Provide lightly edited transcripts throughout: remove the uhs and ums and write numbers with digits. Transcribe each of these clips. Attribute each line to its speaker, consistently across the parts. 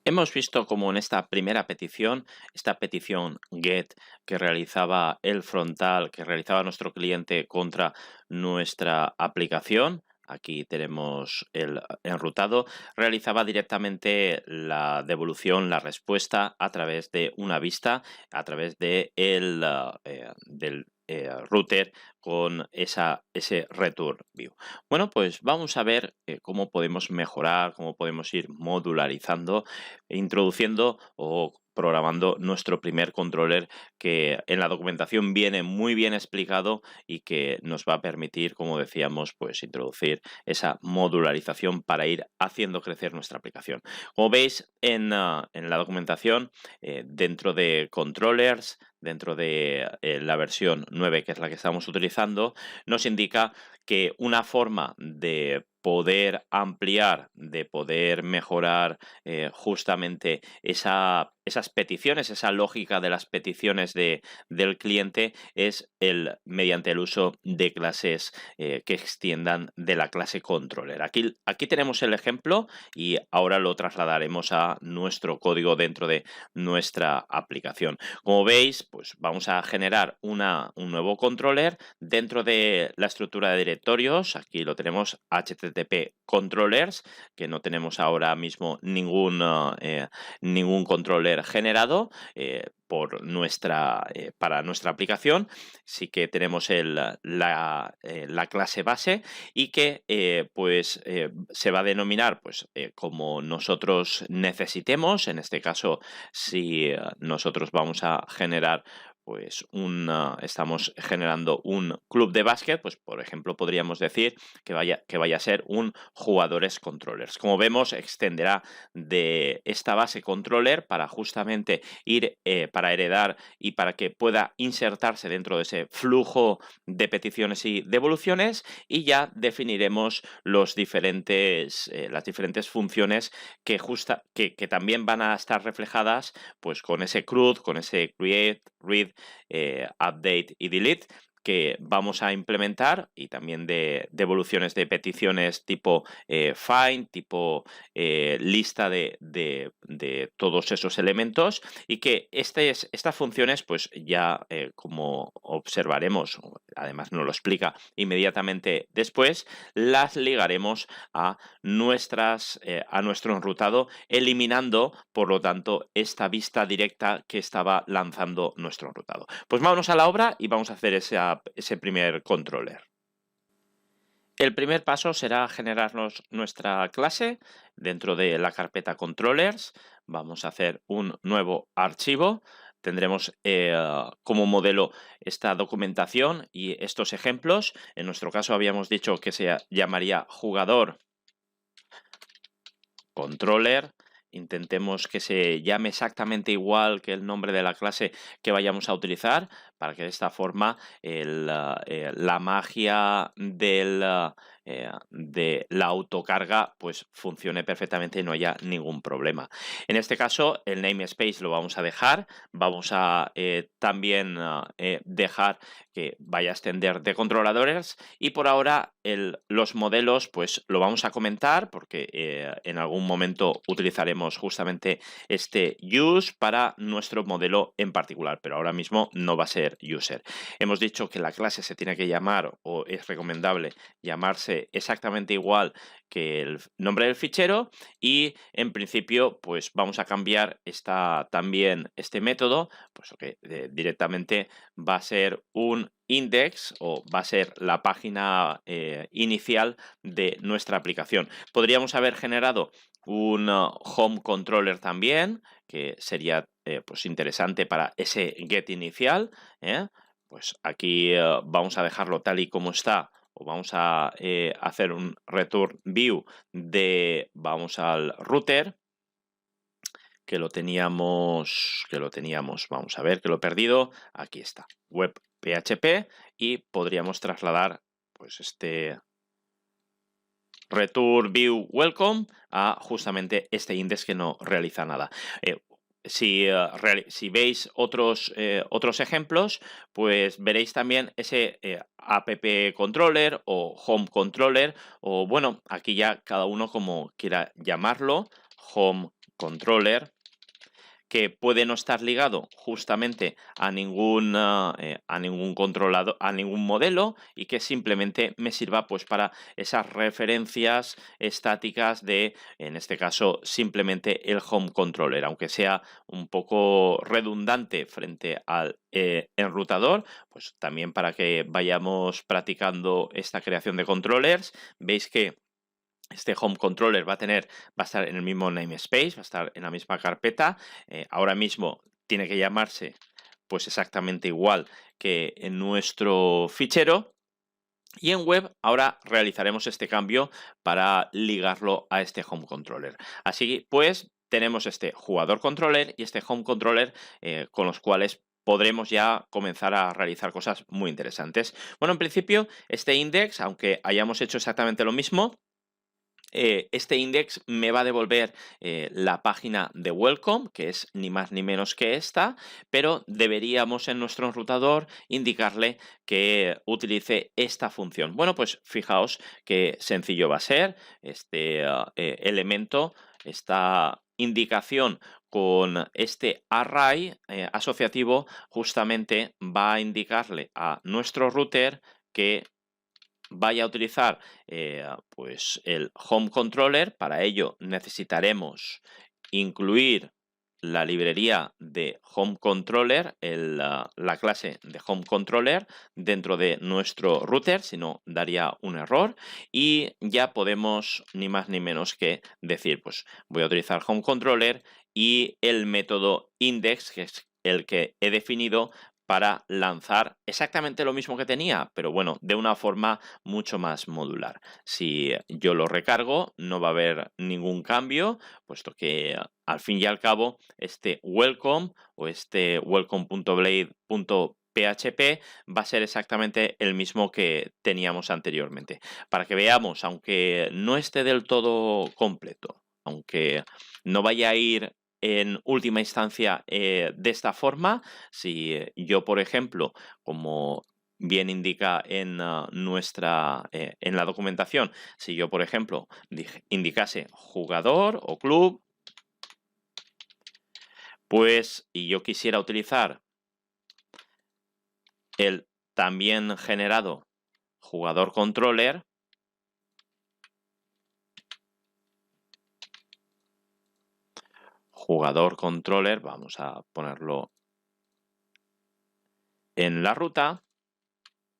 Speaker 1: Hemos visto como en esta primera petición, esta petición GET que realizaba el frontal, que realizaba nuestro cliente contra nuestra aplicación, aquí tenemos el enrutado, realizaba directamente la devolución, la respuesta a través de una vista, a través de del router con ese return view. Bueno, pues vamos a ver cómo podemos mejorar, cómo podemos ir modularizando, introduciendo o programando nuestro primer controller, que en la documentación viene muy bien explicado y que nos va a permitir, como decíamos, pues introducir esa modularización para ir haciendo crecer nuestra aplicación. Como veis en la documentación, dentro de controllers, dentro de la versión 9, que es la que estamos utilizando, nos indica que una forma de poder ampliar, de poder mejorar justamente esas peticiones, esa lógica de las peticiones del cliente es mediante el uso de clases que extiendan de la clase controller. Aquí tenemos el ejemplo y ahora lo trasladaremos a nuestro código dentro de nuestra aplicación. Como veis, pues vamos a generar un nuevo controller dentro de la estructura de directorios. Aquí lo tenemos, HTTP controllers, que no tenemos ahora mismo ningún controller generado para nuestra aplicación. Sí que tenemos la clase base y que se va a denominar como nosotros necesitemos. En este caso, si nosotros vamos a generar estamos generando un club de básquet, pues por ejemplo podríamos decir que vaya a ser un jugadores controllers. Como vemos, extenderá de esta base controller para justamente para heredar y para que pueda insertarse dentro de ese flujo de peticiones y devoluciones, y ya definiremos las diferentes funciones que también van a estar reflejadas pues con ese CRUD, con ese create, read, update y delete, que vamos a implementar, y también de devoluciones de peticiones tipo find, tipo lista de todos esos elementos, y que estas funciones pues ya como observaremos, además nos lo explica inmediatamente después, las ligaremos a nuestro enrutado, eliminando por lo tanto esta vista directa que estaba lanzando nuestro enrutado. Pues vámonos a la obra y vamos a hacer ese primer controller. El primer paso será generarnos nuestra clase dentro de la carpeta controllers. Vamos a hacer un nuevo archivo. Tendremos como modelo esta documentación y estos ejemplos. En nuestro caso habíamos dicho que se llamaría jugador controller. Intentemos que se llame exactamente igual que el nombre de la clase que vayamos a utilizar, para que de esta forma la magia de la autocarga pues funcione perfectamente y no haya ningún problema. En este caso, el namespace lo vamos a dejar. Vamos a también dejar que vaya a extender de controladores, y por ahora los modelos pues lo vamos a comentar porque en algún momento utilizaremos justamente este use para nuestro modelo en particular, pero ahora mismo no va a ser user. Hemos dicho que la clase se tiene que llamar, o es recomendable llamarse exactamente igual que el nombre del fichero, y en principio pues vamos a cambiar también este método, pues que directamente va a ser un index, o va a ser la página inicial de nuestra aplicación. Podríamos haber generado un home controller también, que sería pues interesante para ese get inicial. Pues aquí vamos a dejarlo tal y como está, o vamos a hacer un return view vamos al router, que lo teníamos, vamos a ver, que lo he perdido, aquí está, web PHP, y podríamos trasladar pues este return view welcome a justamente este index que no realiza nada. Si veis otros ejemplos, pues veréis también ese app controller o home controller, o bueno, aquí ya cada uno como quiera llamarlo, home controller, que puede no estar ligado justamente a ningún controlador, a ningún modelo, y que simplemente me sirva pues para esas referencias estáticas de, en este caso, simplemente el home controller, aunque sea un poco redundante frente al enrutador, pues también para que vayamos practicando esta creación de controllers. Veis que este home controller va a estar en el mismo namespace, va a estar en la misma carpeta. Ahora mismo tiene que llamarse pues exactamente igual que en nuestro fichero. Y en web ahora realizaremos este cambio para ligarlo a este home controller. Así pues, tenemos este jugador controller y este home controller con los cuales podremos ya comenzar a realizar cosas muy interesantes. Bueno, en principio, este index, aunque hayamos hecho exactamente lo mismo, este index me va a devolver la página de welcome, que es ni más ni menos que esta, pero deberíamos en nuestro enrutador indicarle que utilice esta función. Bueno, pues fijaos qué sencillo va a ser este elemento, esta indicación con este array asociativo, justamente va a indicarle a nuestro router que vaya a utilizar pues el home controller. Para ello necesitaremos incluir la librería de home controller, la clase de home controller dentro de nuestro router, si no daría un error, y ya podemos ni más ni menos que decir, pues voy a utilizar home controller y el método index, que es el que he definido para lanzar exactamente lo mismo que tenía, pero bueno, de una forma mucho más modular. Si yo lo recargo, no va a haber ningún cambio, puesto que al fin y al cabo este welcome o este welcome.blade.php va a ser exactamente el mismo que teníamos anteriormente. Para que veamos, aunque no esté del todo completo, aunque no vaya a ir en última instancia de esta forma, si yo, por ejemplo, como bien indica en en la documentación, si yo, por ejemplo, indicase jugador o club, pues, y yo quisiera utilizar el también generado jugador controller, vamos a ponerlo en la ruta,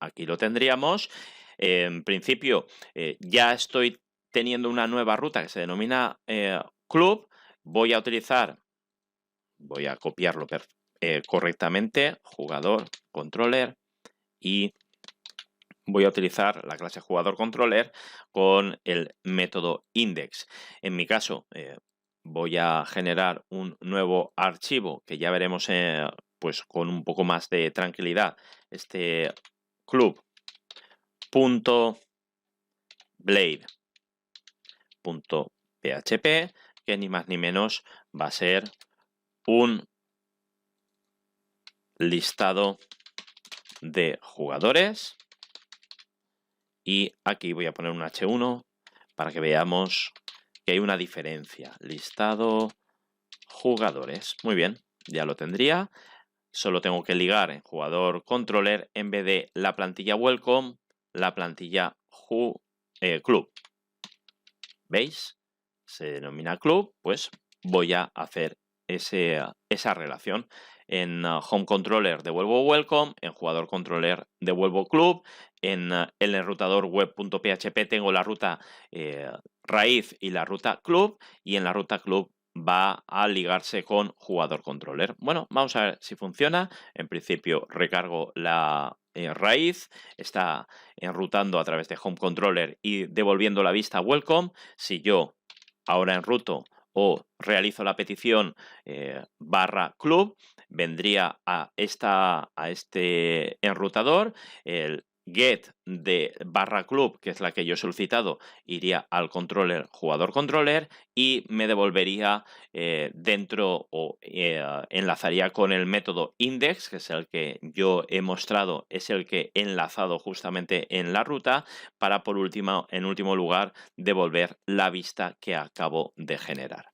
Speaker 1: aquí lo tendríamos. En principio, ya estoy teniendo una nueva ruta que se denomina club. Voy a copiarlo correctamente, jugador controller, y voy a utilizar la clase jugador controller con el método index. En mi caso, voy a generar un nuevo archivo que ya veremos pues con un poco más de tranquilidad. Este club.blade.php, que ni más ni menos va a ser un listado de jugadores, y aquí voy a poner un H1 para que veamos que hay una diferencia. Listado jugadores. Muy bien, ya lo tendría. Solo tengo que ligar en jugador controller, en vez de la plantilla welcome, la plantilla club. ¿Veis? Se denomina club, pues voy a hacer esa relación. En home controller devuelvo welcome, en jugador controller devuelvo club, en el enrutador web.php tengo la ruta raíz y la ruta club, y en la ruta club va a ligarse con jugador controller. Bueno, vamos a ver si funciona. En principio recargo la raíz, está enrutando a través de home controller y devolviendo la vista welcome. Si yo ahora enruto o realizo la petición barra club, vendría a este enrutador, el get de barra club, que es la que yo he solicitado, iría al controller jugador controller y me devolvería dentro o enlazaría con el método index, que es el que yo he mostrado, es el que he enlazado justamente en la ruta, para en último lugar devolver la vista que acabo de generar.